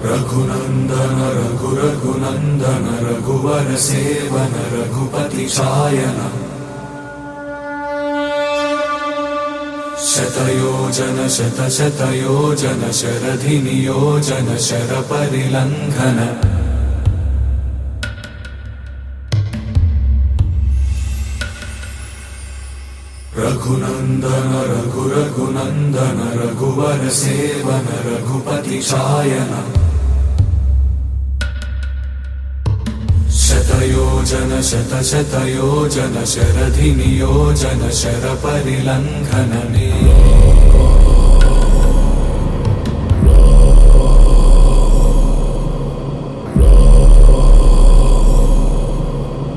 रघुनंदन रघुरघुनंदन रघुवर seven Raghupati Shayan शतयोजन शतशतयोजन शरधि नियोजन शरपरिलंघन रघुनंदन रघुरघुनंदन रघुवर seven Raghupati Shayan शतयोजन शतशतयोजन शरधि नियोजन शरपरिलंघनने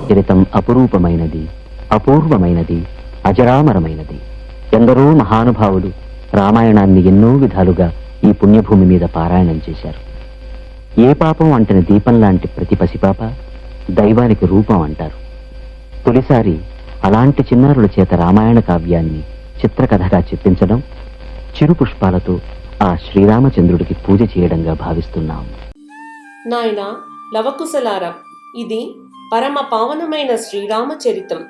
చరితం అపురూపమైనది, అపూర్వమైనది, అజరామరమైనది. ఎందరో మహానుభావులు రామాయణాన్ని ఎన్నో విధాలుగా ఈ పుణ్యభూమి మీద పారాయణం చేశారు. ఏ పాపం అంటని దీపం లాంటి ప్రతి పసిపాప దైవానికి రూపం అంటారు. తొలిసారి అలాంటి చిన్నారుల చేత రామాయణ కావ్యాన్ని చిత్రకథగా చెప్పించడం, చిరు పుష్పాలతో ఆ శ్రీరామచంద్రుడికి పూజ చేయడంగా భావిస్తున్నాం. నాయనా లవకుశలారా, ఇది పరమ పావనమైన శ్రీరామచరితం.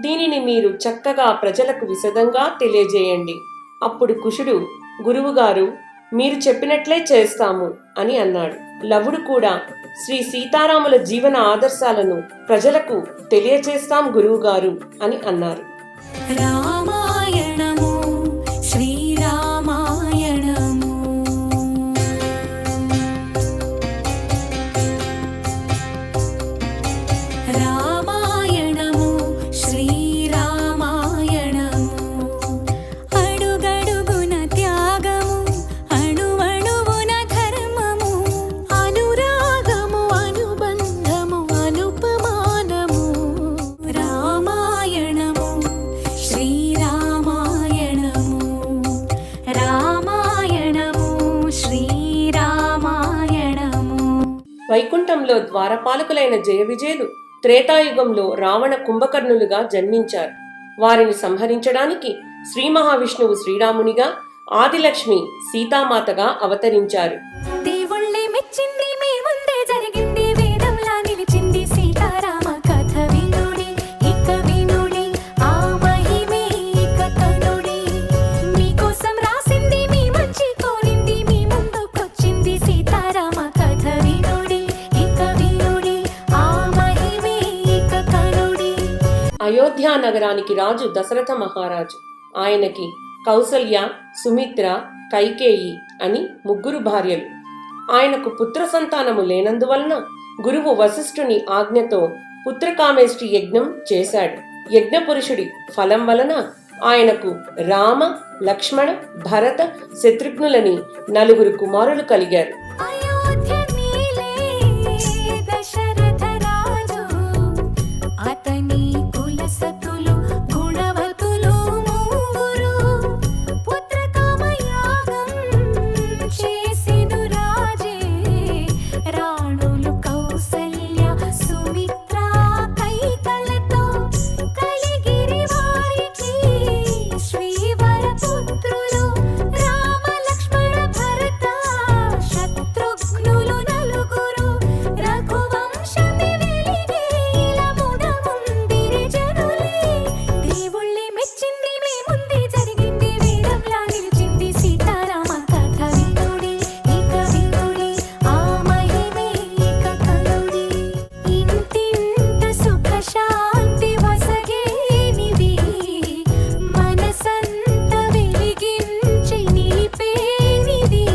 దీనిని మీరు చక్కగా ప్రజలకు విశదంగా తెలియజేయండి. అప్పుడు కుశుడు, గురువుగారు మీరు చెప్పినట్లే చేస్తాము అని అన్నాడు. లవుడు కూడా శ్రీ సీతారాముల జీవన ఆదర్శాలను ప్రజలకు తెలియజేస్తాం గురువుగారు అని అన్నారు. రామాయణము శ్రీరామాయణము రామాయణము శ్రీరామాయణము అడుగడుగున త్యాగము అణువణువున ధర్మము అనురాగము అనుబంధము అనుపమానము రామాయణము శ్రీరామాయణము రామాయణము శ్రీరామాయణము. వైకుంఠంలో ద్వారపాలకులైన జయ విజయులు త్రేతాయుగంలో రావణ కుంభకర్ణులుగా జన్మించారు. వారిని సంహరించడానికి శ్రీ మహావిష్ణువు శ్రీరామునిగా, ఆదిలక్ష్మి సీతామాతగా అవతరించారు. దేవుళ్ళే మెచ్చింది మీ ముందే జరిగింది, వేదంలా నిలిచింది సీతారామ కథ వినుడి ఇక వినుడి, ఆ మహిమే ఇక కనుడి. మీకోసం రాసింది మీ మంచి కోరింది, మీ ముందుకొచ్చింది సీతారామ కథ వినుడి ఇక వినుడి, ఆ మహిమే ఇక కనుడి. అయోధ్య నగరానికి రాజు దశరథ మహారాజు. ఆయనకి కౌసల్య, సుమిత్ర, కైకేయి అని ముగ్గురు భార్యలు. ఆయనకు పుత్ర సంతానము లేనందువలన గురువు వశిష్ఠుని ఆజ్ఞతో పుత్రకామేష్టి యజ్ఞం చేశాడు. యజ్ఞపురుషుడి ఫలం వలన ఆయనకు రామ, లక్ష్మణ, భరత, శత్రుఘ్నులని 4 కుమారులు కలిగారు. అయోధ్య నీలే దశరథ రాజు, అతని కులసతులు గుణవతులు మూవురు. పుత్రకామయాగం చేసెను రాజే, రాణులు కౌసల్య, సుమిత్ర, కైకలతో కలిగిరి వారికి శ్రీవర పుత్రులు రామ, లక్ష్మణ, భరత, శత్రుఘ్నులు 4. రఘువంశమి వెలిగే ఇలమున ముందిరి జనులే. దేవుళ్ళే మెచ్చింది మీ ముందే జరిగింది, వేదంలా నిలిచింది సీతారామ కథ వినుడి ఇక వినుడి, ఆ మహిమే ఇక కనుడి. ఇంటింట సుఖ శాంతి వసగేనిది, మనసంత వెలిగించి నిలిపేనిది.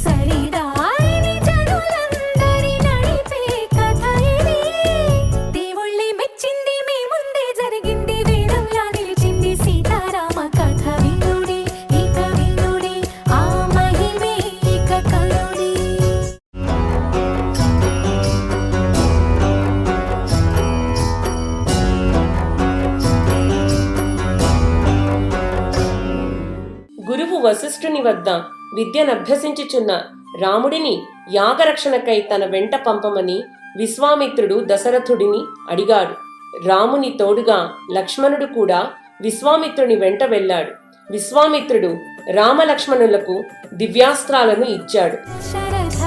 సరిదారిని జనులందరి నడిపే కథ ఇది. దేవుళ్ళే మెచ్చింది మీ ముందే జరిగింది, వేదంలా నిలిచింది సీతారామ కథ వినుడి ఇక వినుడి, ఆ మహిమే ఇక కనుడి. గురువు వశిష్ఠుని వద్ద విద్యనభ్యసించుచున్న రాముడిని యాగరక్షణకై తన వెంట పంపమని విశ్వామిత్రుడు దశరథుడిని అడిగాడు. రాముని తోడుగా లక్ష్మణుడు కూడా విశ్వామిత్రుని వెంట వెళ్ళాడు. విశ్వామిత్రుడు రామలక్ష్మణులకు దివ్యాస్త్రాలను ఇచ్చాడు. శరధ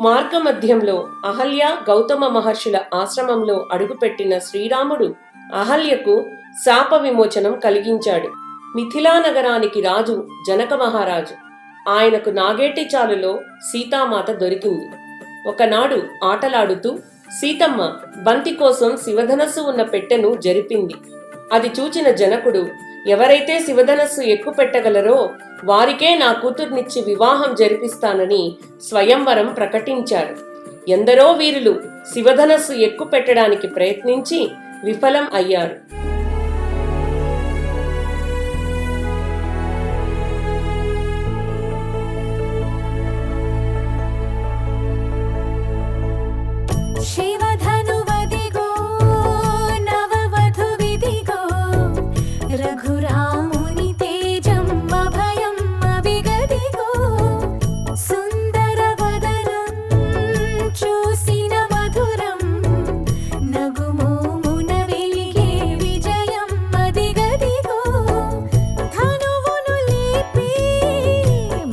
మార్గమధ్యంలో అహల్య గౌతమ మహర్షుల ఆశ్రమంలో అడుగుపెట్టిన శ్రీరాముడు అహల్యకు శాప విమోచనం కలిగించాడు. మిథిలా నగరానికి రాజు జనక మహారాజు. ఆయనకు నాగేటి చాలులో సీతామాత దొరికింది. ఒకనాడు ఆటలాడుతూ సీతమ్మ బంతి కోసం శివధనస్సు ఉన్న పెట్టెను జరిపింది. అది చూచిన జనకుడు, ఎవరైతే శివధనస్సు ఎక్కుపెట్టగలరో వారికే నా కూతుర్నిచ్చి వివాహం జరిపిస్తానని స్వయంవరం ప్రకటించాడు. ఎందరో వీరులు శివధనస్సు ఎక్కుపెట్టడానికి ప్రయత్నించి విఫలం అయ్యారు. శివధనువదిగో నవవధువిదిగో రఘురాముని తేజం అభయం అవిగదిగో సుందర వదనం చూసిన మధురం నగుమోమున వెలిగే విజయం అదిగదిగో ధనువును లేపి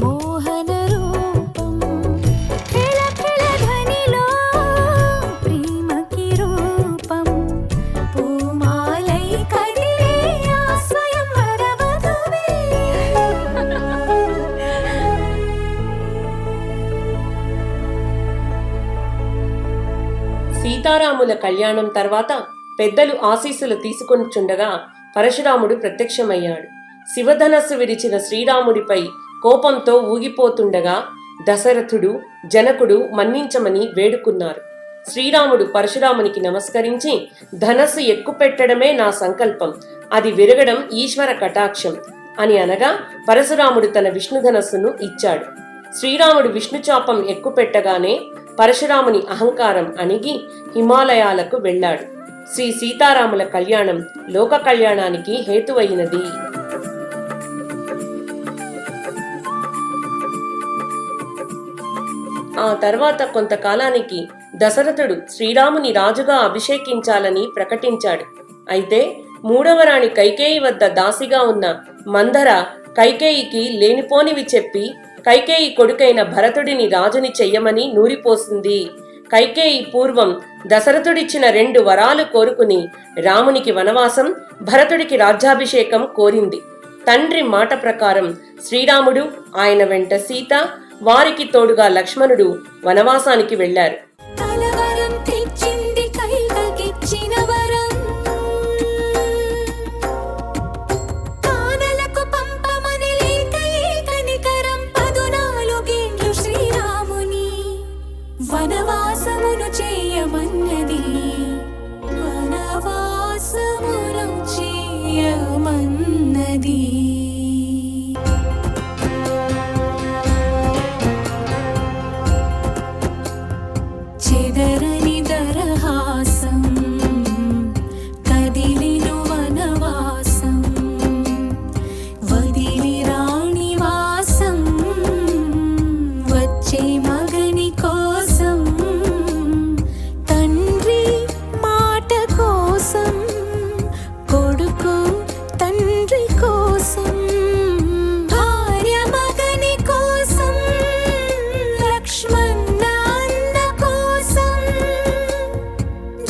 మోహన రూపం ఖిల ఖిల ధనిలో ప్రేమకి రూపం పూమాలై కదిలే ఆ స్వయంవర వధువే. సీతారాముల కళ్యాణం తర్వాత పెద్దలు ఆశీస్సులు తీసుకొనిచుండగా పరశురాముడు ప్రత్యక్షమయ్యాడు. శివధనస్సు విరిచిన శ్రీరాముడిపై కోపంతో ఊగిపోతుండగా దశరథుడు జనకుడు మన్నించమని వేడుకున్నారు. శ్రీరాముడు పరశురామునికి నమస్కరించి, ధనస్సు ఎక్కుపెట్టడమే నా సంకల్పం, అది విరగడం ఈశ్వర కటాక్షం అని అనగా పరశురాముడు తన విష్ణుధనస్సును ఇచ్చాడు. శ్రీరాముడు విష్ణుచాపం ఎక్కుపెట్టగానే పరశురాముని అహంకారం అణిగి హిమాలయాలకు వెళ్ళాడు. శ్రీ సీతారాముల కళ్యాణం లోక కళ్యాణానికి హేతువైనది. ఆ తర్వాత కొంతకాలానికి దశరథుడు శ్రీరాముని రాజుగా అభిషేకించాలని ప్రకటించాడు. అయితే మూడవ రాణి కైకేయి వద్ద దాసిగా ఉన్న మందర కైకేయికి లేనిపోనివి చెప్పి కైకేయి కొడుకైన భరతుడిని రాజుని చెయ్యమని నూరిపోసింది. కైకేయి పూర్వం దశరథుడిచ్చిన 2 వరాలు కోరుకుని రామునికి వనవాసం, భరతుడికి రాజ్యాభిషేకం కోరింది. తండ్రి మాట ప్రకారం శ్రీరాముడు, ఆయన వెంట సీత, వారికి తోడుగా లక్ష్మణుడు వనవాసానికి వెళ్లారు. కలవరం తెచ్చింది కైకకిచ్చిన వరం కానలకు పంపమని లేకయే కనికరం 14 ఏండ్లు శ్రీరాముని వనవాసమును చేయమన్నది వనవాసమును చేయమన్నది. చెదరని దరహాసం కదిలిను వనవాసం వదిలి రాణివాసం వచ్చే మగని కోసం తండ్రి మాట కోసం కొడుకు తండ్రి కోసం భార్య మగని కోసం లక్ష్మణ అన్న కోసం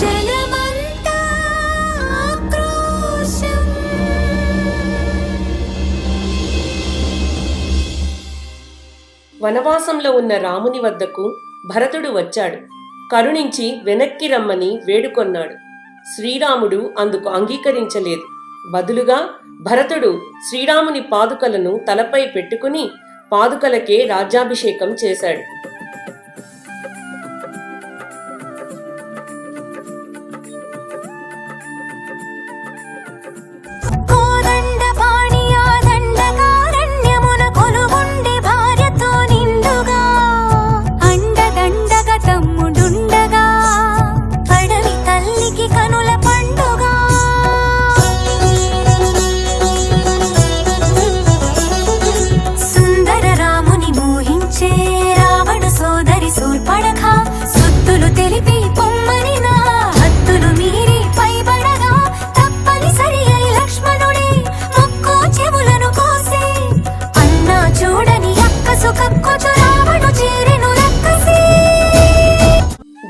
జనమంతా ఆక్రోశం. వనవాసంలో ఉన్న రాముని వద్దకు భరతుడు వచ్చాడు. కరుణించి వెనక్కి రమ్మని వేడుకొన్నాడు. శ్రీరాముడు అందుకు అంగీకరించలేదు. బదులుగా భరతుడు శ్రీరాముని పాదుకలను తలపై పెట్టుకుని పాదుకలకే రాజ్యాభిషేకం చేశాడు. కోదండ పాణి ఆ దండకారణ్యమున కొలువుండి భార్యతో నిండుగా అండదండగ తమ్ముడుండగా అడవి తల్లికి కనుల పండుగ సుందర రాముని మోహించే రావణ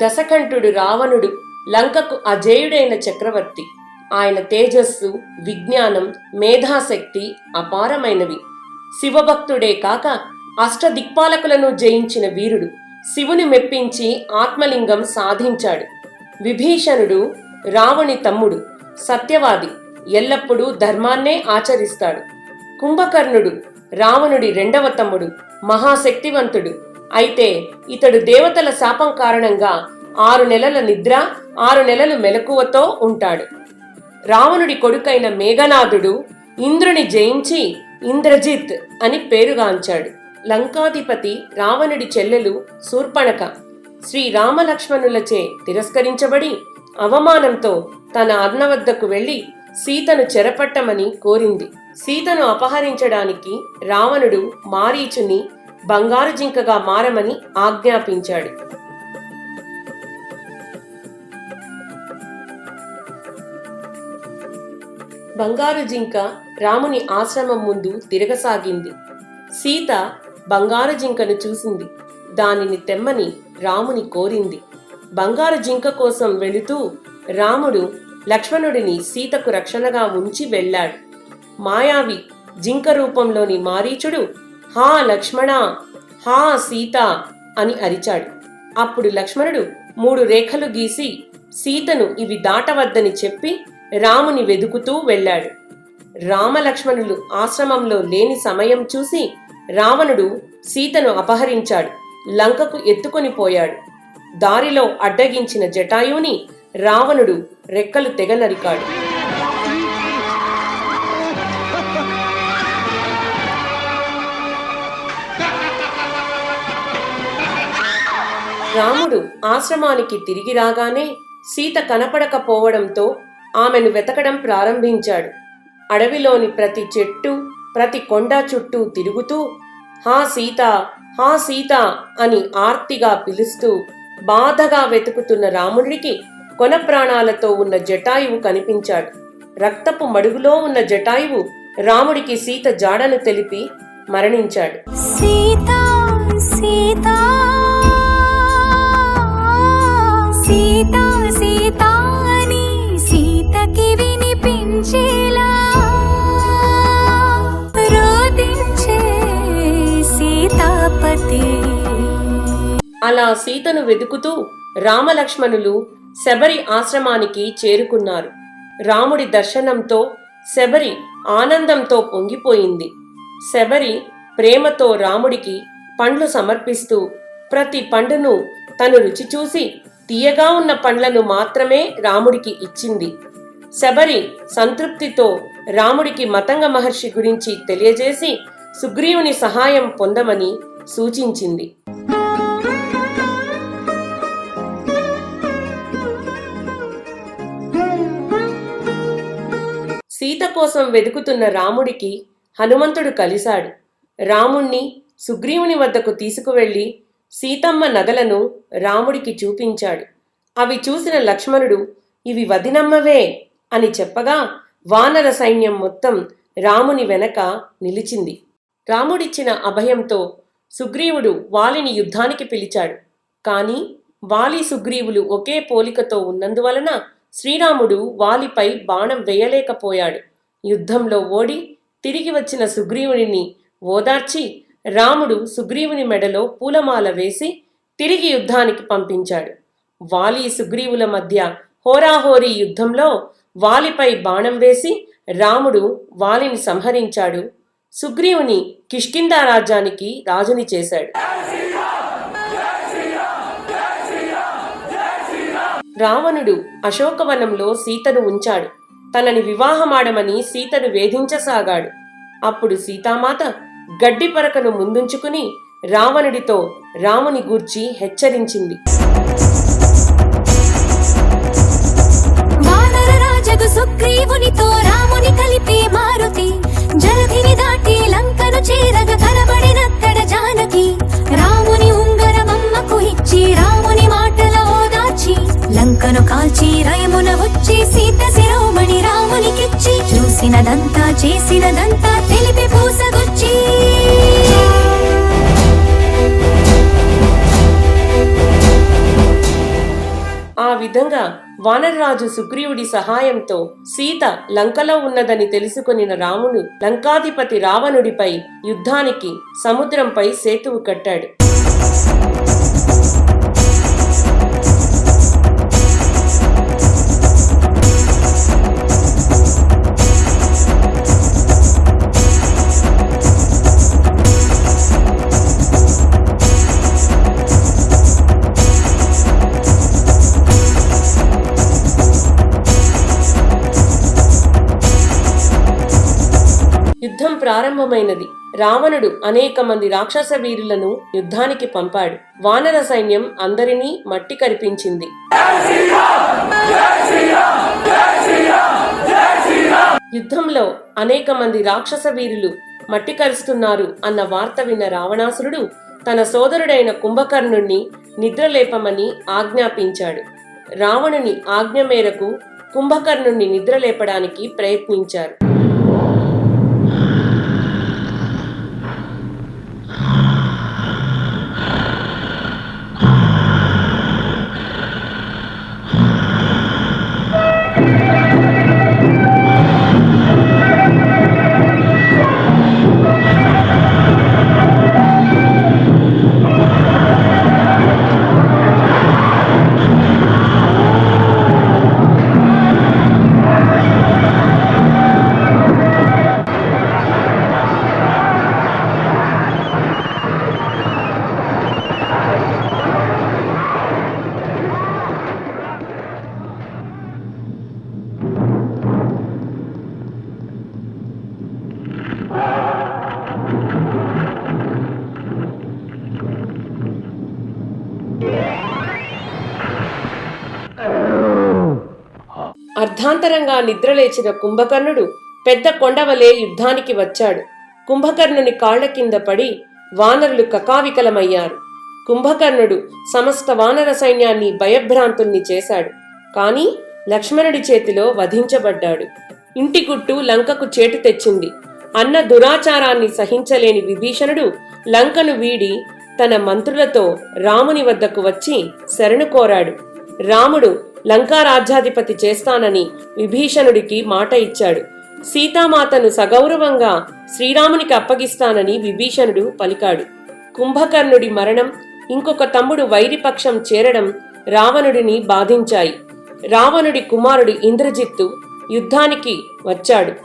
దశకంఠుడు రావణుడు లంకకు అజేయుడైన చక్రవర్తి. ఆయన తేజస్సు, విజ్ఞానం, మేధాశక్తి అపారమైనవి. శివభక్తుడే కాక అష్టదిక్పాలకులను జయించిన వీరుడు. శివుని మెప్పించి ఆత్మలింగం సాధించాడు. విభీషణుడు రావణి తమ్ముడు, సత్యవాది, ఎల్లప్పుడూ ధర్మాన్నే ఆచరిస్తాడు. కుంభకర్ణుడు రావణుడి రెండవ తమ్ముడు, మహాశక్తివంతుడు. అయితే ఇతడు దేవతల శాపం కారణంగా 6 నెలల నిద్ర, 6 నెలలు మెలకువతో ఉంటాడు. రావణుడి కొడుకైన మేఘనాథుడు ఇంద్రుని జయించి ఇంద్రజిత్ అని పేరుగాంచాడు. లంకాధిపతి రావణుడి చెల్లెలు శూర్పణఖ శ్రీరామలక్ష్మణులచే తిరస్కరించబడి అవమానంతో తన అన్న వద్దకు వెళ్లి సీతను చెరపట్టమని కోరింది. సీతను అపహరించడానికి రావణుడు మారీచుని బంగారు జింకగా మారమని ఆజ్ఞాపించాడు. బంగారు జింక రాముని ఆశ్రమం ముందు తిరగసాగింది. సీత బంగారు జింకను చూసింది. దానిని తెమ్మని రాముని కోరింది. బంగారు జింక కోసం వెళుతూ రాముడు లక్ష్మణుడిని సీతకు రక్షణగా ఉంచి వెళ్ళాడు. మాయావి జింక రూపంలోని మారీచుడు హా లక్ష్మణ, హా సీత అని అరిచాడు. అప్పుడు లక్ష్మణుడు 3 రేఖలు గీసి సీతను ఇవి దాటవద్దని చెప్పి రాముని వెదుకుతూ వెళ్ళాడు. రామలక్ష్మణులు ఆశ్రమంలో లేని సమయం చూసి రావణుడు సీతను అపహరించాడు. లంకకు ఎత్తుకొని పోయాడు. దారిలో అడ్డగించిన జటాయువుని రావణుడు రెక్కలు తెగ నరికాడు. రాముడు ఆశ్రమానికి తిరిగి రాగానే సీత కనపడకపోవడంతో ఆమెను వెతకడం ప్రారంభించాడు. అడవిలోని ప్రతి చెట్టు, ప్రతి కొండ చుట్టూ తిరుగుతూ హా సీత, హా సీత అని ఆర్తిగా పిలుస్తూ బాధగా వెతుకుతున్న రాముడికి కొన ప్రాణాలతో ఉన్న జటాయువు కనిపించాడు. రక్తపు మడుగులో ఉన్న జటాయువు రాముడికి సీత జాడను తెలిపి మరణించాడు. సీతా సీతా సీతా సీతా అని సీతకి వినిపించేలా రోదించే సీతాపతి. అలా సీతను వెతుకుతూ రామలక్ష్మణులు శబరి ఆశ్రమానికి చేరుకున్నారు. రాముడి దర్శనంతో శబరి ఆనందంతో పొంగిపోయింది. శబరి ప్రేమతో రాముడికి పండ్లు సమర్పిస్తూ ప్రతి పండును తను రుచి చూసి తీయగా ఉన్న పండ్లను మాత్రమే రాముడికి ఇచ్చింది. శబరి సంతృప్తితో రాముడికి మతంగ మహర్షి గురించి తెలియజేసి సుగ్రీవుని సహాయం పొందమని సూచించింది. సీత కోసం వెతుకుతున్న రాముడికి హనుమంతుడు కలిశాడు. రాముణ్ణి సుగ్రీవుని వద్దకు తీసుకువెళ్లి సీతమ్మ నగలను రాముడికి చూపించాడు. అవి చూసిన లక్ష్మణుడు ఇవి వదినమ్మవే అని చెప్పగా వానర సైన్యం మొత్తం రాముని వెనక నిలిచింది. రాముడిచ్చిన అభయంతో సుగ్రీవుడు వాలిని యుద్ధానికి పిలిచాడు. కాని వాలి సుగ్రీవులు ఒకే పోలికతో ఉన్నందువలన శ్రీరాముడు వాలిపై బాణం వేయలేకపోయాడు. యుద్ధంలో ఓడి తిరిగి వచ్చిన సుగ్రీవుని ఓదార్చి రాముడు సుగ్రీవుని మెడలో పూలమాల వేసి తిరిగి యుద్ధానికి పంపించాడు. వాలి సుగ్రీవుల మధ్య హోరాహోరీ యుద్ధంలో వాలిపై బాణం వేసి రాముడు వాలిని సంహరించాడు. సుగ్రీవుని కిష్కిందా రాజ్యానికి రాజుని చేశాడు. రావణుడు అశోకవనంలో సీతను ఉంచాడు. తనని వివాహమాడమని సీతను వేధించసాగాడు. అప్పుడు సీతామాత గడ్డి పరకను ముందుంచుకుని రావణుడితో రాముని గూర్చి హెచ్చరించింది. వానర రాజగు సుగ్రీవునితో రాముని కలిపి మారుతి జలధిని దాటి లంకను చేరగ కనబడినక్కడ జానకి రాముని ఉంగరమమ్మకు ఇచ్చి రాముని మాటల ఓదార్చి లంకను కాల్చి రయమున వచ్చి సీత శిరోమణి రామునికిచ్చి చూసినదంతా చేసినదంతా తెలిపి పూసగొచ్చి విధంగా వానరరాజు సుగ్రీవుడి సహాయంతో సీత లంకలో ఉన్నదని తెలుసుకొనిన రాముడు లంకాధిపతి రావణుడిపై యుద్ధానికి సముద్రంపై సేతువు కట్టాడు. యుద్ధం ప్రారంభమైనది. రావణుడు అనేక మంది రాక్షస వీరులను యుద్ధానికి పంపాడు. వానర సైన్యం అందరినీ మట్టి కరిపించింది. యుద్ధంలో అనేక మంది రాక్షస వీరులు మట్టి కరుస్తున్నారు అన్న వార్త విన్న రావణాసురుడు తన సోదరుడైన కుంభకర్ణుణ్ణి నిద్రలేపమని ఆజ్ఞాపించాడు. రావణుని ఆజ్ఞ మేరకు కుంభకర్ణుణ్ణి నిద్రలేపడానికి ప్రయత్నించారు. అర్ధాంతరంగా నిద్రలేచిన కుంభకర్ణుడు పెద్ద కొండవలే యుద్ధానికి వచ్చాడు. కుంభకర్ణుని కాళ్ల కింద పడి వానరులు కకావికలమయ్యారు. కుంభకర్ణుడు సమస్త వానర సైన్యాన్ని భయభ్రాంతుల్ని చేశాడు. కాని లక్ష్మణుడి చేతిలో వధించబడ్డాడు. ఇంటి గుట్టు లంకకు చేటు తెచ్చింది. అన్న దురాచారాన్ని సహించలేని విభీషణుడు లంకను వీడి తన మంత్రులతో రాముని వద్దకు వచ్చి శరణు కోరాడు. రాముడు లంకా రాజ్యాధిపతి చేస్తానని విభీషణుడికి మాట ఇచ్చాడు. సీతామాతను సగౌరవంగా శ్రీరామునికి అప్పగిస్తానని విభీషణుడు పలికాడు. కుంభకర్ణుడి మరణం, ఇంకొక తమ్ముడు వైరిపక్షం చేరడం రావణుడిని బాధించాయి. రావణుడి కుమారుడు ఇంద్రజిత్తు యుద్ధానికి వచ్చాడు.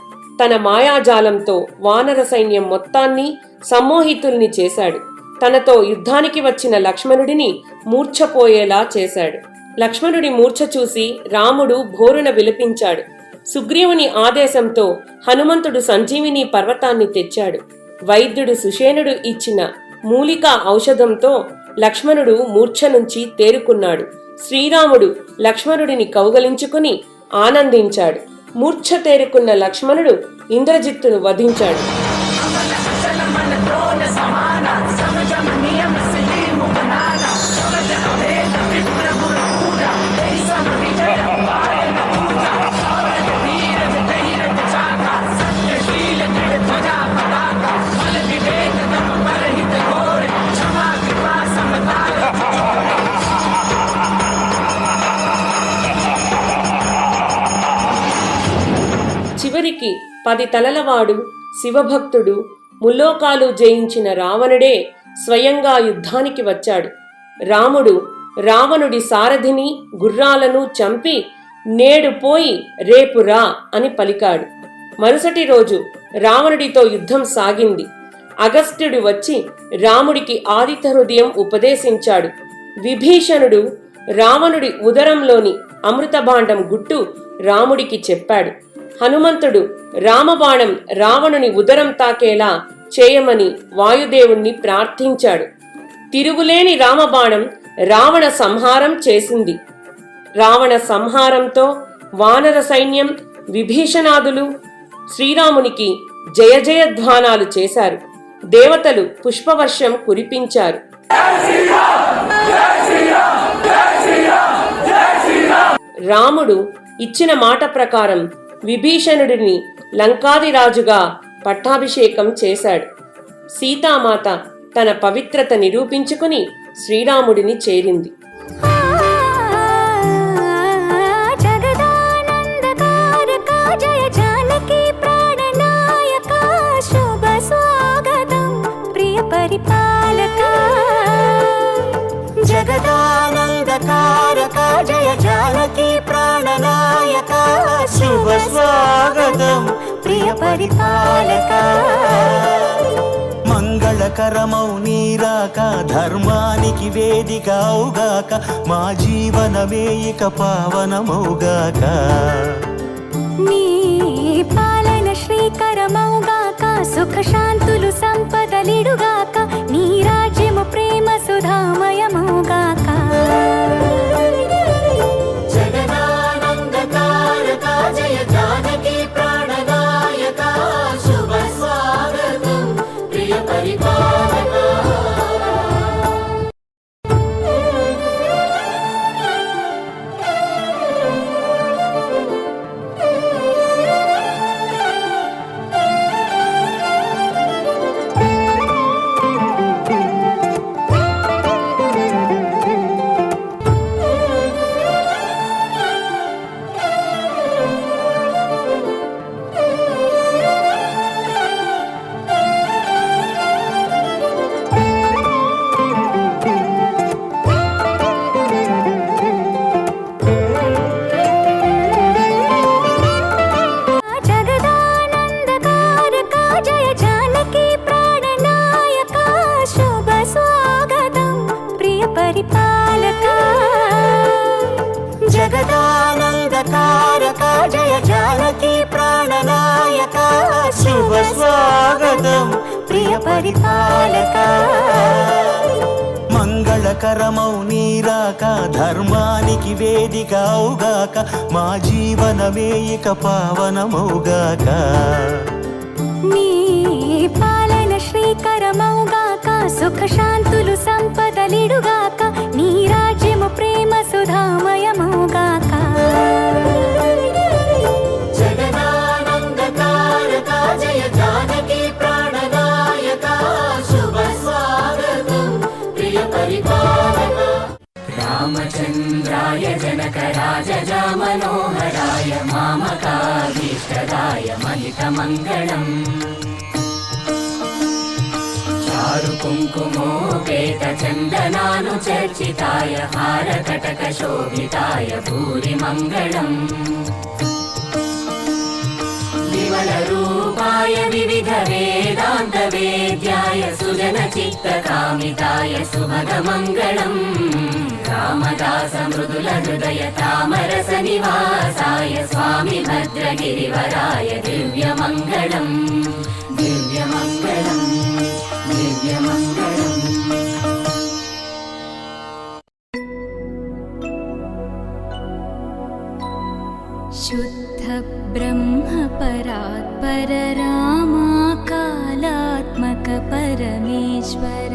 తన మాయాజాలంతో వానర సైన్యం మొత్తాన్ని సమ్మోహితుల్ని చేశాడు. తనతో యుద్ధానికి వచ్చిన లక్ష్మణుడిని మూర్ఛపోయేలా చేశాడు. లక్ష్మణుడి మూర్ఛ చూసి రాముడు భోరున విలపించాడు. సుగ్రీవుని ఆదేశంతో హనుమంతుడు సంజీవిని పర్వతాన్ని తెచ్చాడు. వైద్యుడు సుషేనుడు ఇచ్చిన మూలికా ఔషధంతో లక్ష్మణుడు మూర్ఛ నుంచి తేరుకున్నాడు. శ్రీరాముడు లక్ష్మణుడిని కౌగలించుకుని ఆనందించాడు. మూర్ఛ తేరుకున్న లక్ష్మణుడు ఇంద్రజిత్తును వధించాడు. చివరికి 10 తలలవాడు శివభక్తుడు ముల్లోకాలు జయించిన రావణుడే స్వయంగా యుద్ధానికి వచ్చాడు. రాముడు రావణుడి సారథిని గుర్రాలను చంపి నేడు పోయి రేపు రా అని పలికాడు. మరుసటి రోజు రావణుడితో యుద్ధం సాగింది. అగస్త్యుడు వచ్చి రాముడికి ఆదిత్య హృదయం ఉపదేశించాడు. విభీషణుడు రావణుడి ఉదరంలోని అమృతభాండం గుట్టు రాముడికి చెప్పాడు. హనుమంతుడు రామబాణం రావణుని ఉదరం తాకేలా చేయమని వాయుదేవుణ్ణి ప్రార్థించాడు. తిరుగులేని రామబాణం రావణ సంహారం చేసింది. రావణ సంహారంతో వానర సైన్యం విభీషణాదులు శ్రీరామునికి జయ జయధ్వానాలు చేశారు. దేవతలు పుష్పవర్షం కురిపించారు. రాముడు ఇచ్చిన మాట ప్రకారం విభీషణుడిని లంకాదిరాజుగా పట్టాభిషేకం చేశాడు. సీతామాత తన పవిత్రత నిరూపించుకుని శ్రీరాముడిని చేరింది. పరిపాలక జగదానందకారక జయ జానకి ప్రాణనాయక శుభ స్వాగతం ప్రియ పరిపాలక మంగళకరమౌ నీరాక ధర్మానికి వేదిక అవుగాక మా జీవనమే ఇక పావనమౌగాక నీ పాలన శ్రీకరమౌగాక సుఖ శాంతులు సంపదలిడుగాక నీ రాజ్యము ప్రేమ సుధామయమౌగాక జగదానందకారక జయ జానకి ప్రాణనాయక శుభ స్వాగతం ప్రియ పరిపాలక జగదానందకారక జయ జానకి ప్రాణనాయక శుభ స్వాగతం ప్రియ పరిపాలక జగదానందకారక జయ జానకి ప్రాణనాయక శుభ స్వాగతం ప్రియ పరిపాలక మంగళకరమౌ నీరాక ధర్మానికి వేదిక అవుగాక మా జీవనమే ఇక పావనమౌగాక నీ పాలన శ్రీకరమౌగాక సుఖ శాంతులు సంపదలిడుగాక నీ రాజ్యము ప్రేమ సుధామయమౌగాక జగదానందకారక జయ జానకి ప్రాణనాయక శుభ స్వాగతం ప్రియ పరిపాలక రామచంద్రాయ జనకరాజజా మనోహరాయ మామకాభీష్టదాయ మహితమంగళం చారు కుంకుమోపేత చందనానుచర్చితాయ హారకటక శోభితాయ భూరి మంగళం విమలరూపాయ వివిధ వేదాంత వేద్యాయ సుజన చిత్త కామితాయ శుభగమంగళం రామదాస మృదుల హృదయ తామరస నివాసాయ స్వామి భద్రగిరివరాయ దివ్యమంగళం దివ్యమంగళం దివ్యమంగళం शुद्ध ब्रह्म परात्पर रामा कालात्मक परमेश्वर